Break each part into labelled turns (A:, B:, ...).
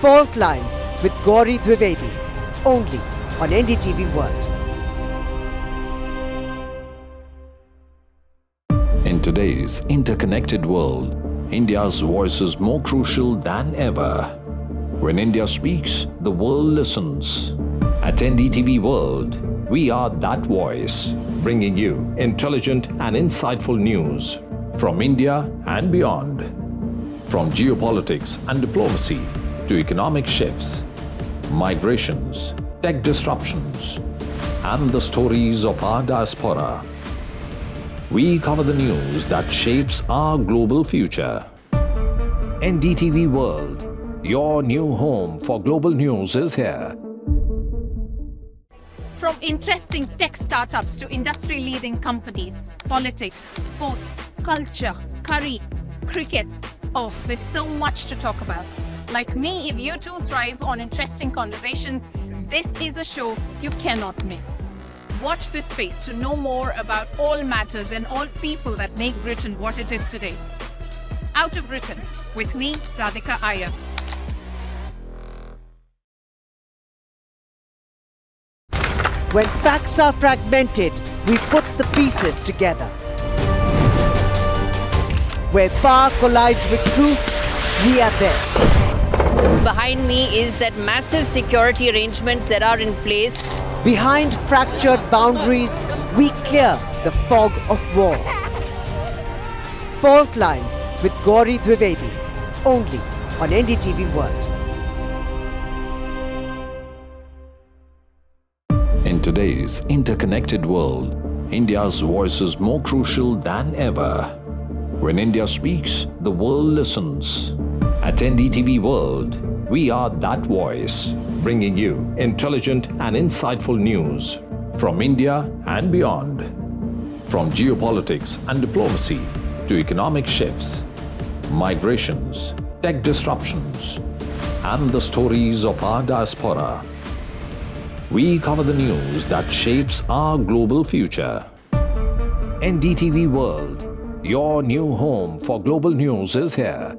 A: Fault Lines with Gauri Dwivedi, only on NDTV World.
B: In today's interconnected world, India's voice is more crucial than ever. When India speaks, the world listens. At NDTV World, we are that voice, bringing you intelligent and insightful news from India and beyond. From geopolitics and diplomacy to economic shifts, migrations, tech disruptions, and the stories of our diaspora. We cover the news that shapes our global future. NDTV World, your new home for global news, is here.
C: From interesting tech startups to industry-leading companies, politics, sports, culture, curry, cricket. Oh, there's so much to talk about. Like me, if you too thrive on interesting conversations, this is a show you cannot miss. Watch this space to know more about all matters and all people that make Britain what it is today. Out of Britain, with me, Radhika Iyer.
A: When facts are fragmented, we put the pieces together. Where power collides with truth, we are there.
D: Behind me is that massive security arrangements that are in place.
A: Behind fractured boundaries, we clear the fog of war. Fault Lines with Gauri Dwivedi, only on NDTV World.
B: In today's interconnected world, India's voice is more crucial than ever. When India speaks, the world listens. At NDTV World, we are that voice, bringing you intelligent and insightful news from India and beyond. From geopolitics and diplomacy to economic shifts, migrations, tech disruptions, and the stories of our diaspora. We cover the news that shapes our global future. NDTV World, your new home for global news, is here.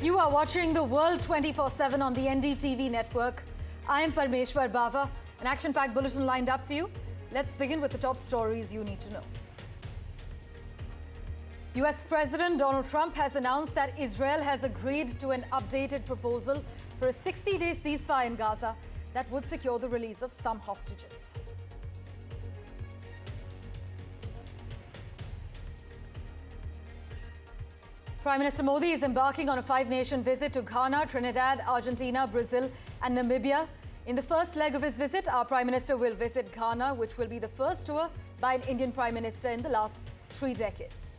E: You are watching the world 24/7 on the NDTV network. I am Parmeshwar Bava, an action-packed bulletin lined up for you. Let's begin with the top stories you need to know. US President Donald Trump has announced that Israel has agreed to an updated proposal for a 60-day ceasefire in Gaza that would secure the release of some hostages. Prime Minister Modi is embarking on a 5-nation visit to Ghana, Trinidad, Argentina, Brazil and Namibia. In the first leg of his visit, our Prime Minister will visit Ghana, which will be the first tour by an Indian Prime Minister in the last 3 decades.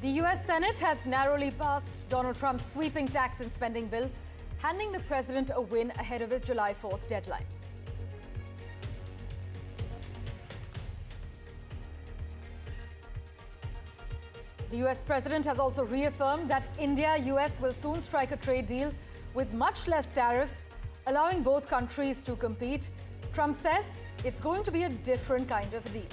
E: The US Senate has narrowly passed Donald Trump's sweeping tax and spending bill, handing the president a win ahead of his July 4th deadline. The US president has also reaffirmed that India-US will soon strike a trade deal with much less tariffs, allowing both countries to compete. Trump says it's going to be a different kind of deal.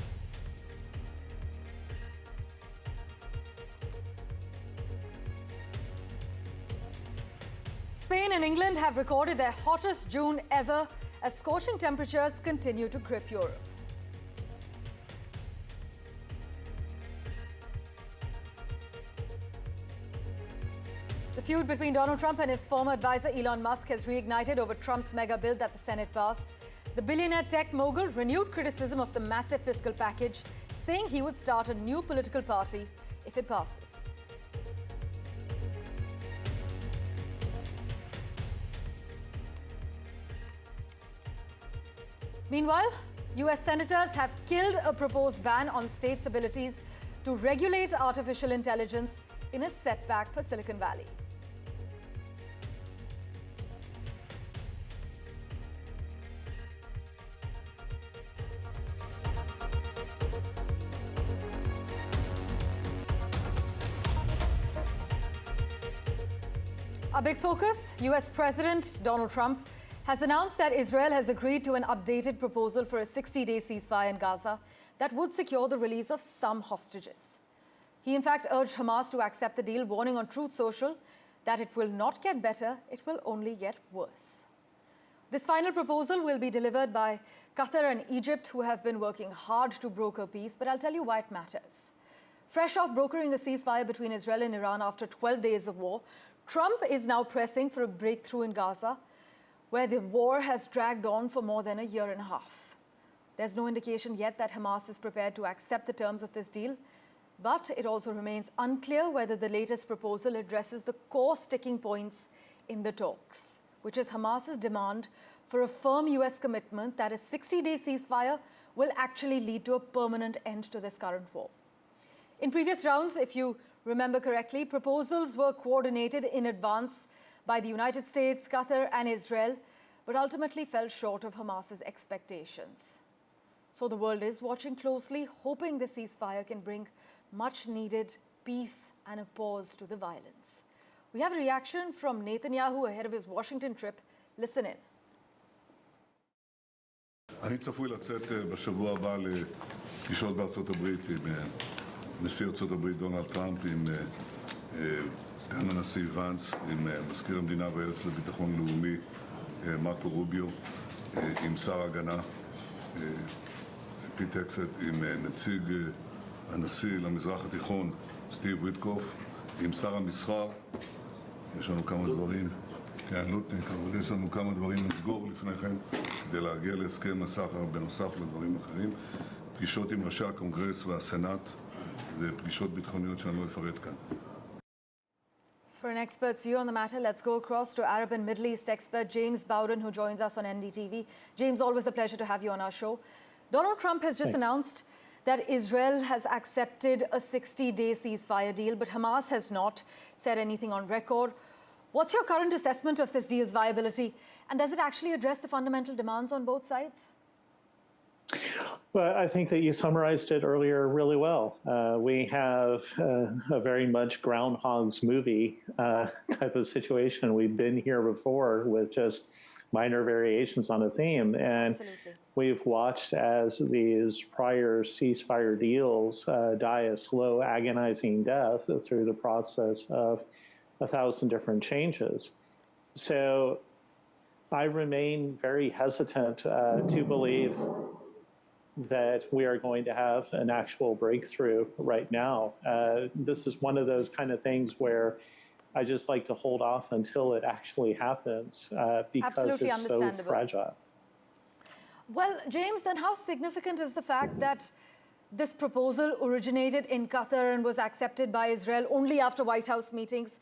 E: Spain and England have recorded their hottest June ever as scorching temperatures continue to grip Europe. The feud between Donald Trump and his former advisor Elon Musk has reignited over Trump's mega bill that the Senate passed. The billionaire tech mogul renewed criticism of the massive fiscal package, saying he would start a new political party if it passes. Meanwhile, US senators have killed a proposed ban on states' abilities to regulate artificial intelligence in a setback for Silicon Valley. A big focus, US President Donald Trump has announced that Israel has agreed to an updated proposal for a 60-day ceasefire in Gaza that would secure the release of some hostages. He in fact urged Hamas to accept the deal, warning on Truth Social that it will not get better, it will only get worse. This final proposal will be delivered by Qatar and Egypt, who have been working hard to broker peace, but I'll tell you why it matters. Fresh off brokering a ceasefire between Israel and Iran after 12 days of war, Trump is now pressing for a breakthrough in Gaza, where the war has dragged on for more than a year and a half. There's no indication yet that Hamas is prepared to accept the terms of this deal, but it also remains unclear whether the latest proposal addresses the core sticking points in the talks, which is Hamas's demand for a firm US commitment that a 60-day ceasefire will actually lead to a permanent end to this current war. In previous rounds, if you remember correctly, proposals were coordinated in advance by the United States, Qatar, and Israel, but ultimately fell short of Hamas's expectations. So the world is watching closely, hoping the ceasefire can bring much-needed peace and a pause to the violence. We have a reaction from Netanyahu ahead of his Washington trip. Listen in.
F: אני צפוי לצאת בשבוע הבא לפגישות בארצות הברית עם נשיא ארצות הברית דונלד טראמפ, עם סגן הנשיא ונס, עם מזכיר המדינה והיועץ לביטחון לאומי מרקו רוביו, עם שר ההגנה פיט הקסט, עם נציג הנשיא למזרח התיכון סטיב ויטקוף, עם שר המסחר. יש לנו כמה דברים, כן, לוטניק, אבל יש לנו כמה דברים לסגור לפני כן כדי להגיע להסכם הסחר בנוסף לדברים אחרים. פגישות עם ראשי הקונגרס והסנאט ופגישות ביטחוניות שאני לא אפרט כאן.
E: For an expert's view on the matter, let's go across to Arab and Middle East expert James Bowden, who joins us on NDTV. James, always a pleasure to have you on our show. Donald Trump has just announced that Israel has accepted a 60-day ceasefire deal, but Hamas has not said anything on record. What's your current assessment of this deal's viability, and does it actually address the fundamental demands on both sides?
G: Well, I think that you summarized it earlier really well. We have a very much Groundhog's movie type of situation. We've been here before with just minor variations on a theme. And
E: Absolutely.
G: We've watched as these prior ceasefire deals die a slow, agonizing death through the process of 1,000 different changes. So I remain very hesitant to believe that we are going to have an actual breakthrough right now. This is one of those kind of things where I just like to hold off until it actually happens because
E: Absolutely
G: it's so
E: understandable.
G: fragile.
E: Well, James, then how significant is the fact that this proposal originated in Qatar and was accepted by Israel only after White House meetings?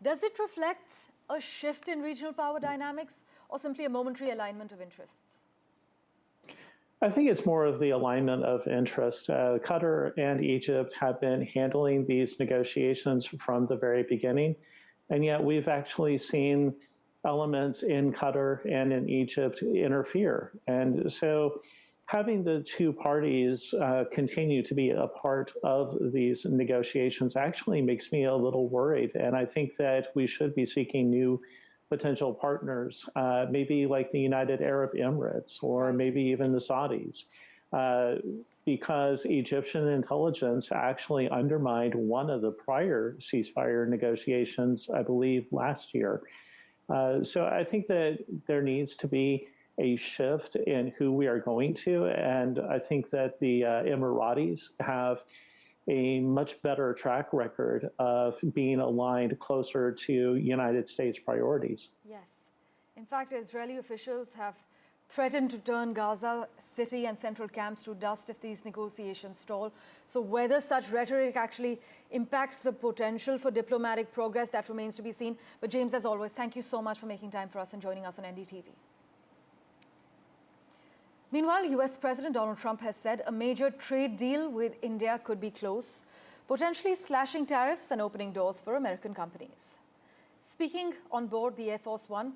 E: Does it reflect a shift in regional power dynamics or simply a momentary alignment of interests?
G: I think it's more of the alignment of interest. Qatar and Egypt have been handling these negotiations from the very beginning, and yet we've actually seen elements in Qatar and in Egypt interfere. And so having the two parties continue to be a part of these negotiations actually makes me a little worried. And I think that we should be seeking new potential partners, maybe like the United Arab Emirates or maybe even the Saudis, because Egyptian intelligence actually undermined one of the prior ceasefire negotiations, I believe, last year. So I think that there needs to be a shift in who we are going to, and I think that the Emiratis have a much better track record of being aligned closer to United States priorities.
E: Yes. In fact, Israeli officials have threatened to turn Gaza city and central camps to dust if these negotiations stall. So whether such rhetoric actually impacts the potential for diplomatic progress, that remains to be seen. But James, as always, thank you so much for making time for us and joining us on NDTV. Meanwhile, US President Donald Trump has said a major trade deal with India could be close, potentially slashing tariffs and opening doors for American companies. Speaking on board the Air Force One,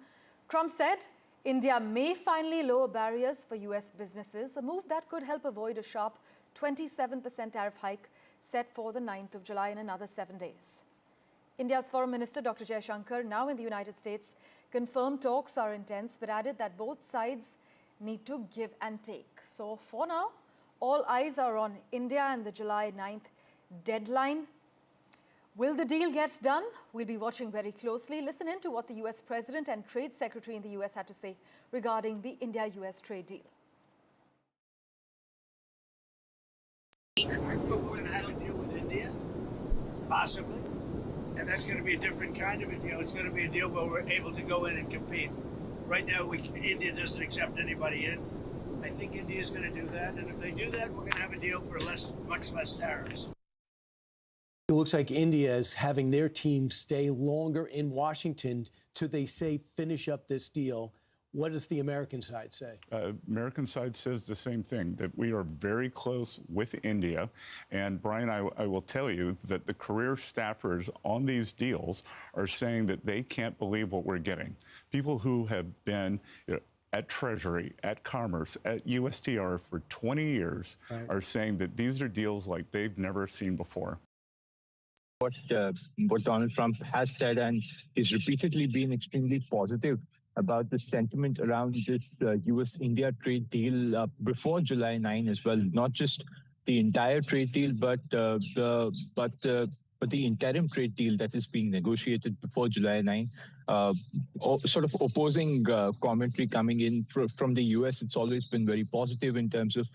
E: Trump said India may finally lower barriers for US businesses, a move that could help avoid a sharp 27% tariff hike set for the 9th of July in another 7 days. India's Foreign Minister Dr. Jaishankar, now in the United States, confirmed talks are intense but added that both sides need to give and take. So for now, all eyes are on India and the July 9th deadline. Will the deal get done? We'll be watching very closely. Listen in to what the US President and Trade Secretary in the US had to say regarding the India-US trade deal.
H: We're going to have a deal with India, possibly. And that's going to be a different kind of a deal. It's going to be a deal where we're able to go in and compete. Right now, India doesn't accept anybody in. I think India is going to do that. And if they do that, we're going to have a deal for much less tariffs.
I: It looks like India is having their team stay longer in Washington till they say finish up this deal. What does the American side say?
J: American side says the same thing, that we are very close with India. And Brian, I will tell you that the career staffers on these deals are saying that they can't believe what we're getting. People who have been at Treasury, at Commerce, at USTR for 20 years are saying that these are deals like they've never seen before.
K: What Donald Trump has said, and he's repeatedly been extremely positive about the sentiment around this U.S.-India trade deal before July 9 as well. Not just the entire trade deal, but the interim trade deal that is being negotiated before July 9. Sort of opposing commentary coming in from the U.S. It's always been very positive in terms of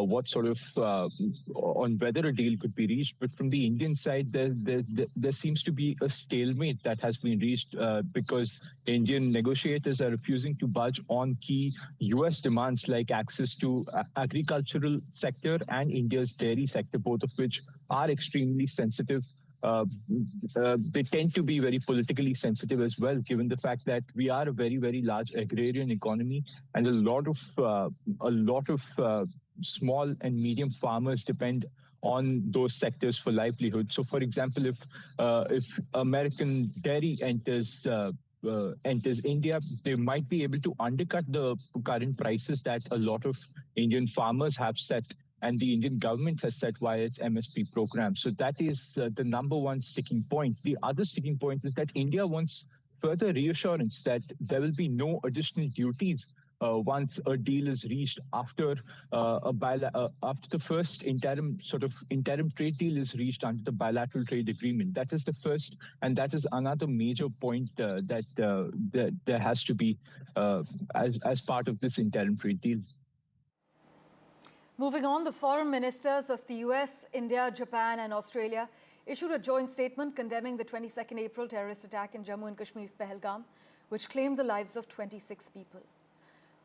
K: what sort of on whether a deal could be reached. But from the Indian side, there seems to be a stalemate that has been reached because Indian negotiators are refusing to budge on key U.S. demands like access to agricultural sector and India's dairy sector, both of which are extremely sensitive. They tend to be very politically sensitive as well, given the fact that we are a very, very large agrarian economy, and a lot of small and medium farmers depend on those sectors for livelihood. So, for example, if American dairy enters India, they might be able to undercut the current prices that a lot of Indian farmers have set and the Indian government has set via its MSP program. So that is the number one sticking point. The other sticking point is that India wants further reassurance that there will be no additional duties once a deal is reached after after the first interim trade deal is reached under the bilateral trade agreement. That is the first, and that is another major point that there has to be as part of this interim trade deal.
E: Moving on, the foreign ministers of the US, India, Japan and Australia issued a joint statement condemning the 22nd April terrorist attack in Jammu and Kashmir's Pahalgam, which claimed the lives of 26 people.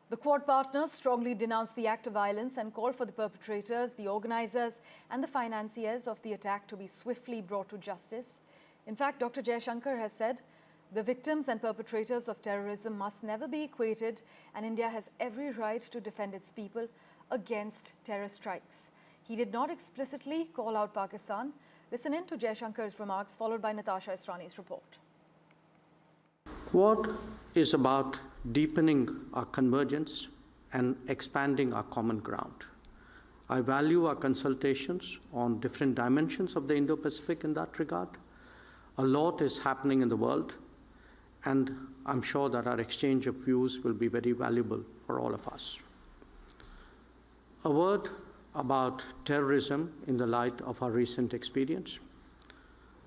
E: The Quad partners strongly denounced the act of violence and called for the perpetrators, the organizers and the financiers of the attack to be swiftly brought to justice. In fact, Dr. Jaishankar has said the victims and perpetrators of terrorism must never be equated, and India has every right to defend its people against terror strikes. He did not explicitly call out Pakistan. Listen in to Jaishankar's remarks, followed by Natasha Israni's report.
L: Quad is about deepening our convergence and expanding our common ground. I value our consultations on different dimensions of the Indo-Pacific in that regard. A lot is happening in the world, and I'm sure that our exchange of views will be very valuable for all of us. A word about terrorism in the light of our recent experience.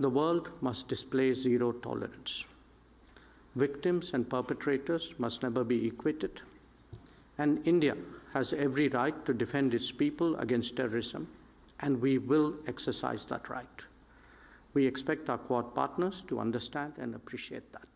L: The world must display zero tolerance. Victims and perpetrators must never be equated. And India has every right to defend its people against terrorism, and we will exercise that right. We expect our Quad partners to understand and appreciate that.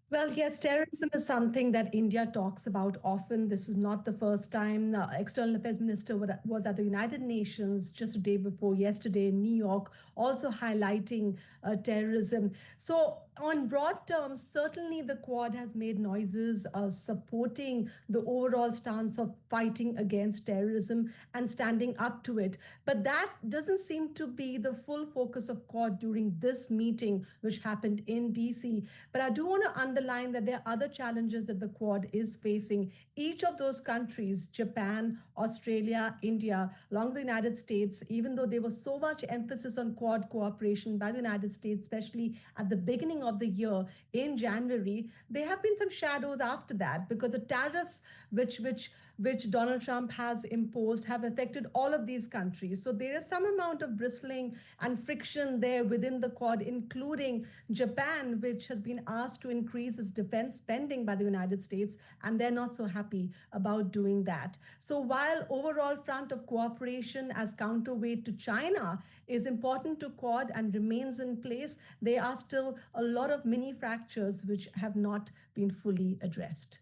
M: Well, yes, terrorism is something that India talks about often. This is not the first time. External Affairs Minister was at the United Nations just a day before yesterday in New York, also highlighting terrorism. So on broad terms, certainly the Quad has made noises supporting the overall stance of fighting against terrorism and standing up to it. But that doesn't seem to be the full focus of Quad during this meeting, which happened in DC. But I do want to underline that there are other challenges that the Quad is facing. Each of those countries, Japan, Australia, India, along with the United States, even though there was so much emphasis on Quad cooperation by the United States, especially at the beginning of the year in January, there have been some shadows after that because the tariffs which Donald Trump has imposed have affected all of these countries. So there is some amount of bristling and friction there within the Quad, including Japan, which has been asked to increase its defense spending by the United States, and they're not so happy about doing that. So while overall front of cooperation as counterweight to China is important to Quad and remains in place, there are still a lot of mini fractures which have not been fully addressed.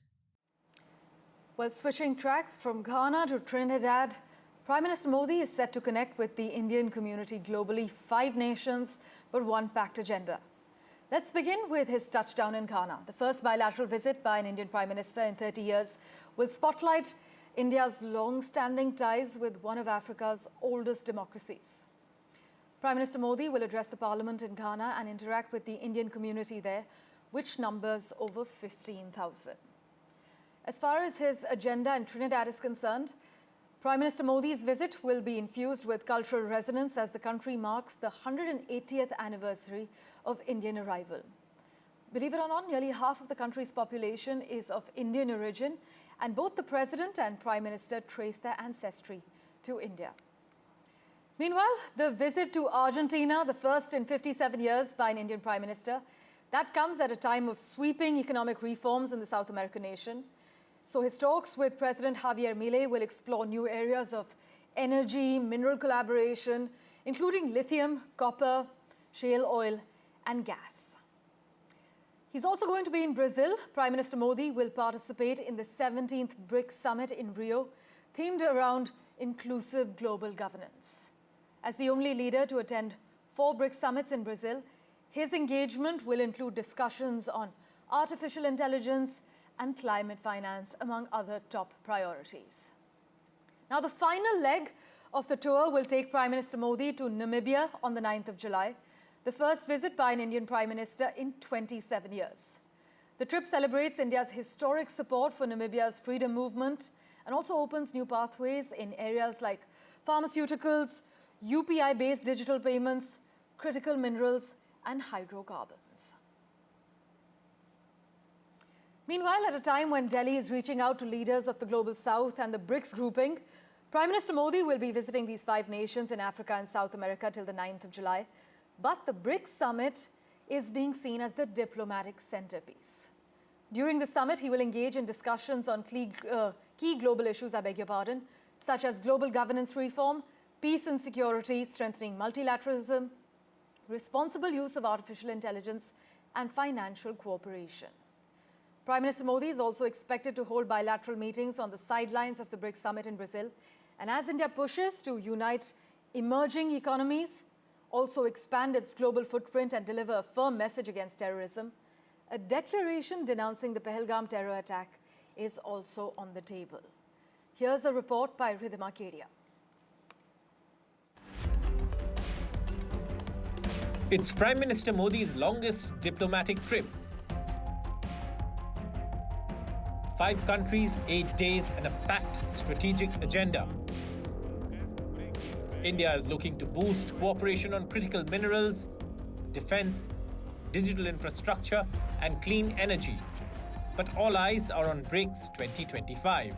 E: Well, switching tracks from Ghana to Trinidad, Prime Minister Modi is set to connect with the Indian community globally, 5 nations, but one packed agenda. Let's begin with his touchdown in Ghana. The first bilateral visit by an Indian Prime Minister in 30 years will spotlight India's long-standing ties with one of Africa's oldest democracies. Prime Minister Modi will address the parliament in Ghana and interact with the Indian community there, which numbers over 15,000. As far as his agenda in Trinidad is concerned, Prime Minister Modi's visit will be infused with cultural resonance as the country marks the 180th anniversary of Indian arrival. Believe it or not, nearly half of the country's population is of Indian origin, and both the President and Prime Minister trace their ancestry to India. Meanwhile, the visit to Argentina, the first in 57 years by an Indian Prime Minister, that comes at a time of sweeping economic reforms in the South American nation. So his talks with President Javier Milei will explore new areas of energy, mineral collaboration, including lithium, copper, shale oil, and gas. He's also going to be in Brazil. Prime Minister Modi will participate in the 17th BRICS summit in Rio, themed around inclusive global governance. As the only leader to attend 4 BRICS summits in Brazil, his engagement will include discussions on artificial intelligence and climate finance, among other top priorities. Now, the final leg of the tour will take Prime Minister Modi to Namibia on the 9th of July, the first visit by an Indian Prime Minister in 27 years. The trip celebrates India's historic support for Namibia's freedom movement and also opens new pathways in areas like pharmaceuticals, UPI-based digital payments, critical minerals, and hydrocarbons. Meanwhile, at a time when Delhi is reaching out to leaders of the Global South and the BRICS grouping, Prime Minister Modi will be visiting these 5 nations in Africa and South America till the 9th of July. But the BRICS summit is being seen as the diplomatic centerpiece. During the summit, he will engage in discussions on key global issues, such as global governance reform, peace and security, strengthening multilateralism, responsible use of artificial intelligence, and financial cooperation. Prime Minister Modi is also expected to hold bilateral meetings on the sidelines of the BRICS summit in Brazil. And as India pushes to unite emerging economies, also expand its global footprint and deliver a firm message against terrorism, a declaration denouncing the Pahalgam terror attack is also on the table. Here's a report by Ridhima Kedia.
N: It's Prime Minister Modi's longest diplomatic trip. 5 countries, 8 days, and a packed strategic agenda. India is looking to boost cooperation on critical minerals, defense, digital infrastructure, and clean energy. But all eyes are on BRICS 2025.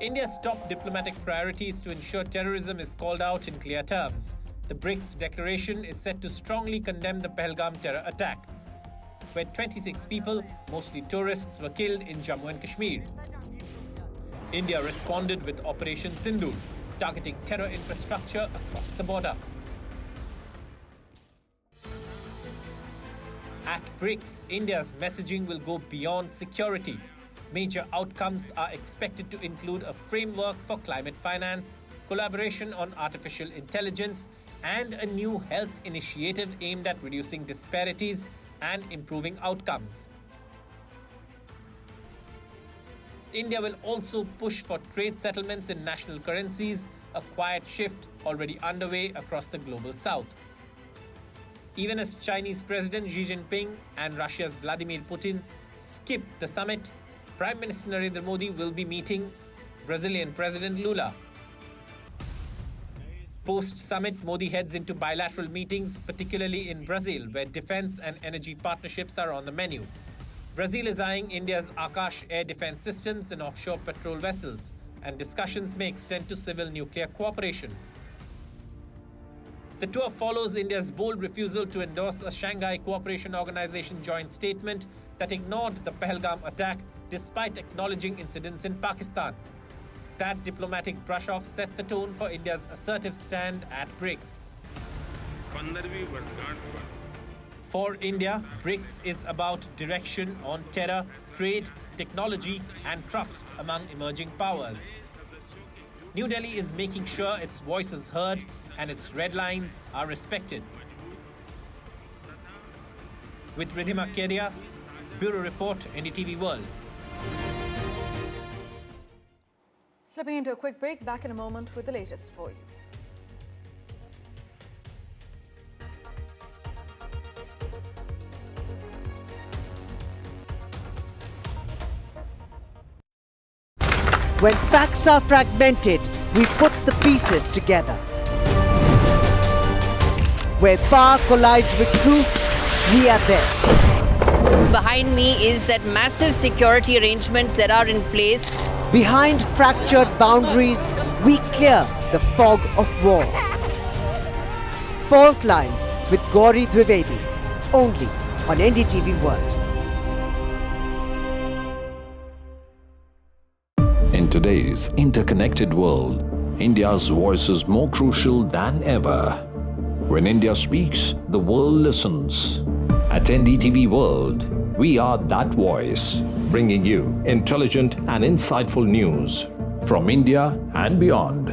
N: India's top diplomatic priority is to ensure terrorism is called out in clear terms. The BRICS declaration is set to strongly condemn the Pahalgam terror attack, where 26 people, mostly tourists, were killed in Jammu and Kashmir. India responded with Operation Sindoor, targeting terror infrastructure across the border. At BRICS, India's messaging will go beyond security. Major outcomes are expected to include a framework for climate finance, collaboration on artificial intelligence, and a new health initiative aimed at reducing disparities and improving outcomes. India will also push for trade settlements in national currencies, a quiet shift already underway across the global south. Even as Chinese President Xi Jinping and Russia's Vladimir Putin skip the summit, Prime Minister Narendra Modi will be meeting Brazilian President Lula. Post-summit, Modi heads into bilateral meetings, particularly in Brazil, where defense and energy partnerships are on the menu. Brazil is eyeing India's Akash air defense systems and offshore patrol vessels, and discussions may extend to civil nuclear cooperation. The tour follows India's bold refusal to endorse a Shanghai Cooperation Organization joint statement that ignored the Pahalgam attack despite acknowledging incidents in Pakistan. That diplomatic brush-off set the tone for India's assertive stand at BRICS. For India, BRICS is about direction on terror, trade, technology, and trust among emerging powers. New Delhi is making sure its voice is heard and its red lines are respected. With Ridhima Kedia, Bureau Report, NDTV World.
E: Slipping into a quick break, back in a moment with the latest for you.
A: When facts are fragmented, we put the pieces together. Where power collides with truth, we are there.
D: Behind me is that massive security arrangements that are in place.
A: Behind fractured boundaries, we clear the fog of war. Fault Lines with Gauri Dwivedi, only on NDTV World.
B: In today's interconnected world, India's voice is more crucial than ever. When India speaks, the world listens. At NDTV World, we are that voice, bringing you intelligent and insightful news from India and beyond.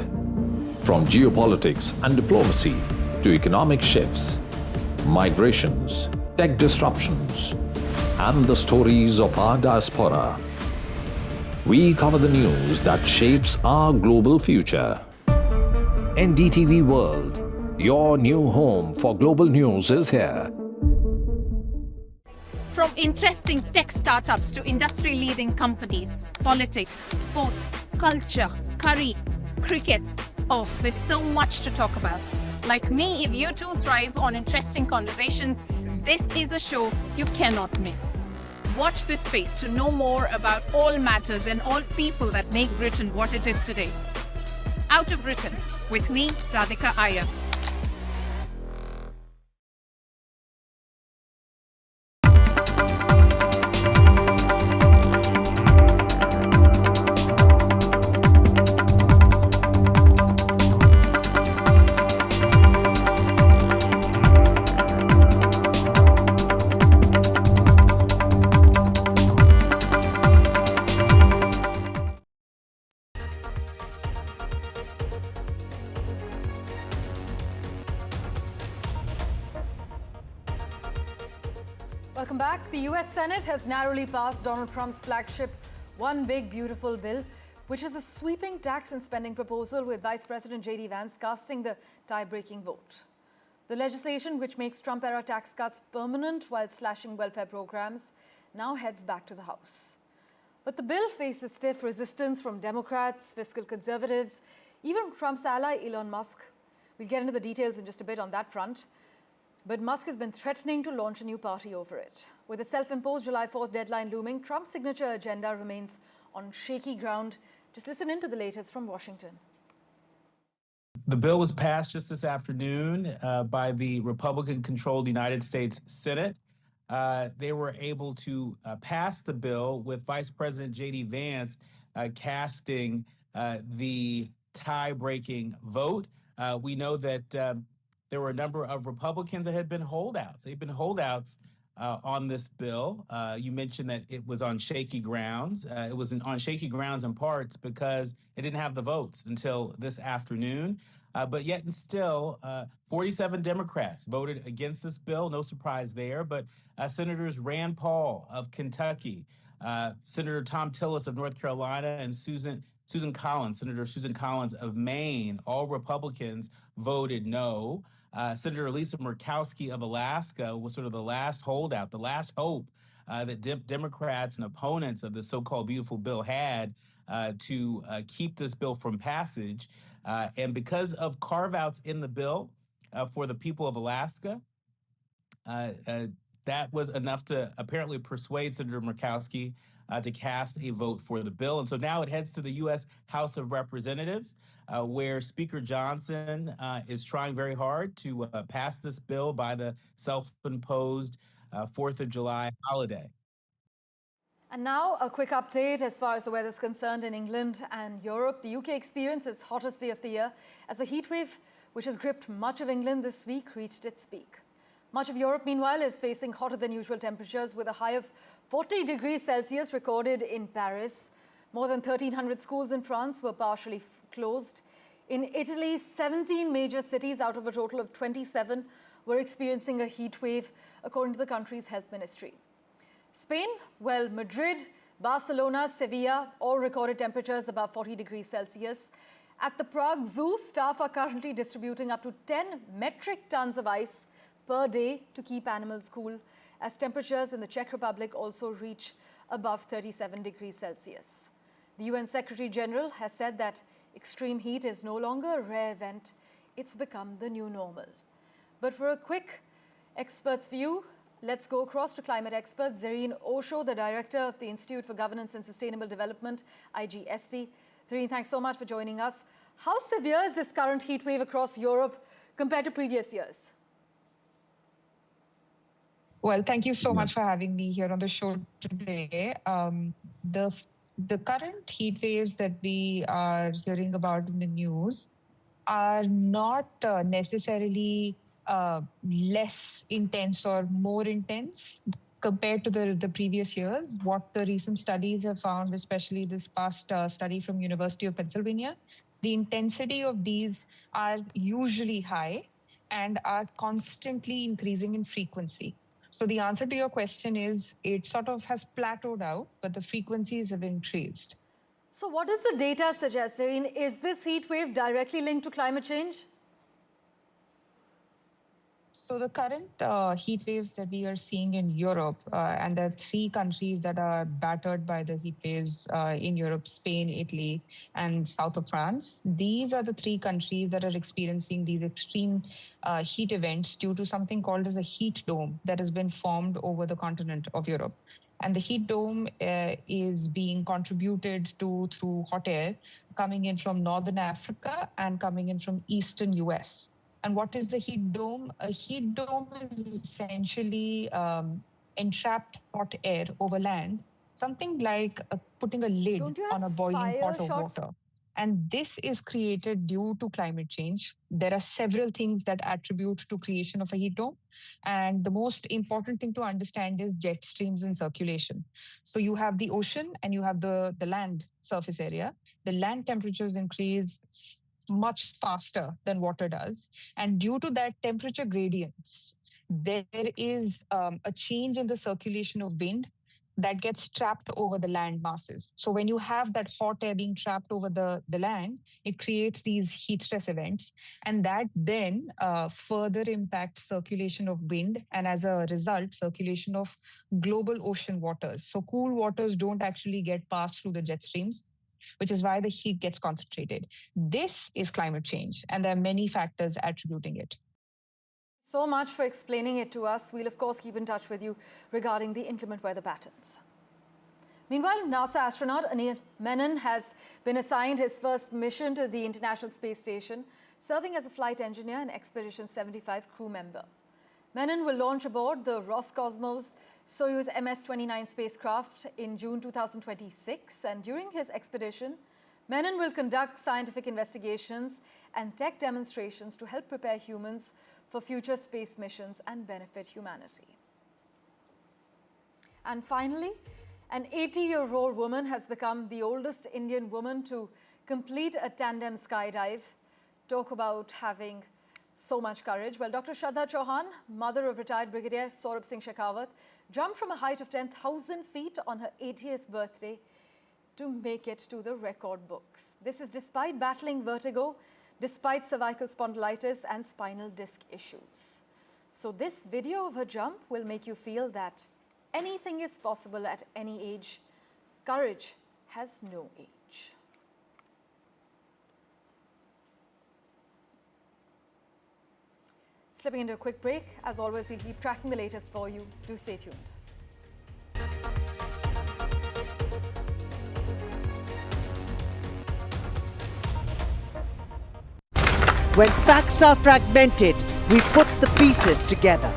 B: From geopolitics and diplomacy to economic shifts, migrations, tech disruptions, and the stories of our diaspora. We cover the news that shapes our global future. NDTV World, your new home for global news is here.
C: From interesting tech startups to industry-leading companies, politics, sports, culture, curry, cricket. Oh, there's so much to talk about. Like me, if you too thrive on interesting conversations, this is a show you cannot miss. Watch this space to know more about all matters and all people that make Britain what it is today. Out of Britain, with me, Radhika Iyer.
E: Welcome back. The US Senate has narrowly passed Donald Trump's flagship One Big Beautiful Bill, which is a sweeping tax and spending proposal with Vice President J.D. Vance casting the tie-breaking vote. The legislation, which makes Trump-era tax cuts permanent while slashing welfare programs, now heads back to the House. But the bill faces stiff resistance from Democrats, fiscal conservatives, even Trump's ally Elon Musk. We'll get into the details in just a bit on that front. But Musk has been threatening to launch a new party over it. With the self-imposed July 4th deadline looming, Trump's signature agenda remains on shaky ground. Just listen into the latest from Washington.
O: The bill was passed just this afternoon by the Republican-controlled United States Senate. They were able to pass the bill with Vice President J.D. Vance casting the tie-breaking vote. We know that there were a number of Republicans that had been holdouts. They've been holdouts on this bill. You mentioned that it was on shaky grounds. It was on shaky grounds in parts because it didn't have the votes until this afternoon. But yet and still, 47 Democrats voted against this bill. No surprise there. But Senators Rand Paul of Kentucky, Senator Tom Tillis of North Carolina, and Senator Susan Collins of Maine, all Republicans, voted no. Senator Lisa Murkowski of Alaska was sort of the last holdout, the last hope that Democrats and opponents of the so-called beautiful bill had to keep this bill from passage. And because of carve-outs in the bill for the people of Alaska, that was enough to apparently persuade Senator Murkowski to cast a vote for the bill. And so now it heads to the U.S. House of Representatives, where Speaker Johnson is trying very hard to pass this bill by the self-imposed 4th of July holiday.
E: And now a quick update as far as the weather is concerned in England and Europe. The UK experienced its hottest day of the year as a heat wave, which has gripped much of England this week, reached its peak. Much of Europe, meanwhile, is facing hotter than usual temperatures with a high of 40 degrees Celsius recorded in Paris. More than 1,300 schools in France were partially closed. In Italy, 17 major cities out of a total of 27 were experiencing a heat wave, according to the country's health ministry. Spain, well, Madrid, Barcelona, Sevilla all recorded temperatures above 40 degrees Celsius. At the Prague Zoo, staff are currently distributing up to 10 metric tons of ice per day to keep animals cool, as temperatures in the Czech Republic also reach above 37 degrees Celsius. The UN Secretary General has said that extreme heat is no longer a rare event, it's become the new normal. But for a quick expert's view, let's go across to climate expert Zareen Osho, the director of the Institute for Governance and Sustainable Development, IGST. Zareen, thanks so much for joining us. How severe is this current heat wave across Europe compared to previous years?
P: Well, thank you so much for having me here on the show today. The current heat waves that we are hearing about in the news are not necessarily less intense or more intense compared to the previous years. What the recent studies have found, especially this past study from University of Pennsylvania, the intensity of these are usually high and are constantly increasing in frequency. So the answer to your question is it sort of has plateaued out, but the frequencies have increased.
E: So what does the data suggest, Zareen? Is this heat wave directly linked to climate change?
P: So the current heat waves that we are seeing in Europe, and there are 3 countries that are battered by the heat waves in Europe: Spain, Italy, and south of France. These are the 3 countries that are experiencing these extreme heat events due to something called as a heat dome that has been formed over the continent of Europe. And the heat dome is being contributed to through hot air coming in from northern Africa and coming in from eastern US. And what is the heat dome? A heat dome is essentially entrapped hot air over land, something like putting a lid on a boiling pot of water. And this is created due to climate change. There are several things that attribute to creation of a heat dome. And the most important thing to understand is jet streams in circulation. So you have the ocean and you have the land surface area. The land temperatures increase much faster than water does. And due to that temperature gradients, there is a change in the circulation of wind that gets trapped over the land masses. So when you have that hot air being trapped over the land, it creates these heat stress events. And that then further impacts circulation of wind. And as a result, circulation of global ocean waters. So cool waters don't actually get passed through the jet streams, which is why the heat gets concentrated. This is climate change, and there are many factors attributing it.
E: So much for explaining it to us. We'll, of course, keep in touch with you regarding the inclement weather patterns. Meanwhile, NASA astronaut Anil Menon has been assigned his first mission to the International Space Station, serving as a flight engineer and Expedition 75 crew member. Menon will launch aboard the Roscosmos Soyuz MS-29 spacecraft in June 2026, and during his expedition, Menon will conduct scientific investigations and tech demonstrations to help prepare humans for future space missions and benefit humanity. And finally, an 80-year-old woman has become the oldest Indian woman to complete a tandem skydive. talk about having so much courage. Well, Dr. Shraddha Chauhan, mother of retired Brigadier Saurabh Singh Shekhawat, jumped from a height of 10,000 feet on her 80th birthday to make it to the record books. This is despite battling vertigo, despite cervical spondylitis and spinal disc issues. So this video of her jump will make you feel that anything is possible at any age. Courage has no age. Slipping into a quick break. As always, we'll keep tracking the latest for you. Do stay tuned.
A: When facts are fragmented, we put the pieces together.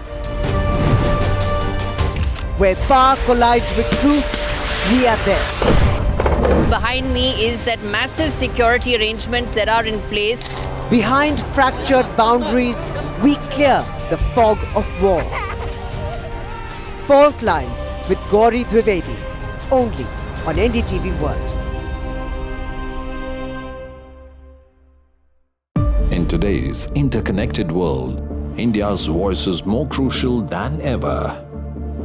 A: Where power collides with truth, we are there.
D: Behind me is that massive security arrangements that are in place.
A: Behind fractured boundaries, we clear the fog of war. Fault Lines with Gauri Dwivedi, only on NDTV World.
B: In today's interconnected world, India's voice is more crucial than ever.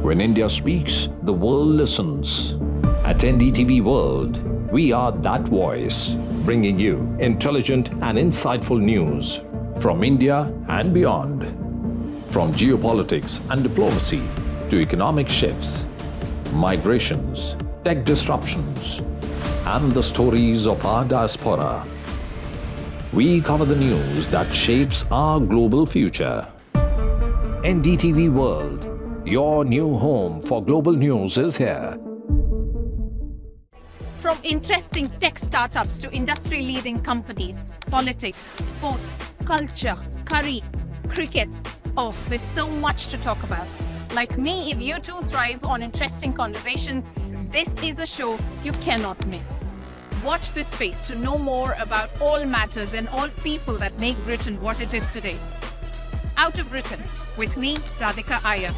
B: When India speaks, the world listens. At NDTV World, we are that voice, bringing you intelligent and insightful news from India and beyond. From geopolitics and diplomacy to economic shifts, migrations, tech disruptions, and the stories of our diaspora. We cover the news that shapes our global future. NDTV World, your new home for global news is here.
C: From interesting tech startups to industry-leading companies, politics, sports, culture, curry, cricket. Oh, there's so much to talk about. Like me, if you too thrive on interesting conversations, this is a show you cannot miss. Watch this space to know more about all matters and all people that make Britain what it is today. Out of Britain, with me, Radhika Iyer.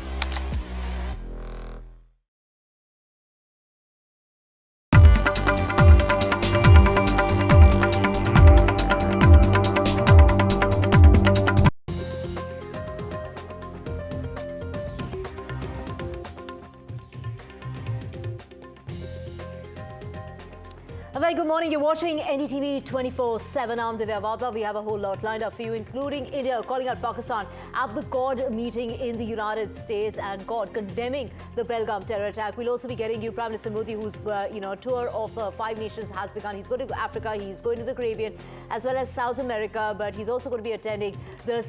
Q: A very good morning. You're watching NDTV 24/7. I'm Divya Wadla. We have a whole lot lined up for you, including India calling out Pakistan at the Quad meeting in the United States and Quad condemning the Pahalgam terror attack. We'll also be getting you Prime Minister Modi, whose tour of 5 nations has begun. He's going to Africa, he's going to the Caribbean, as well as South America, but he's also going to be attending the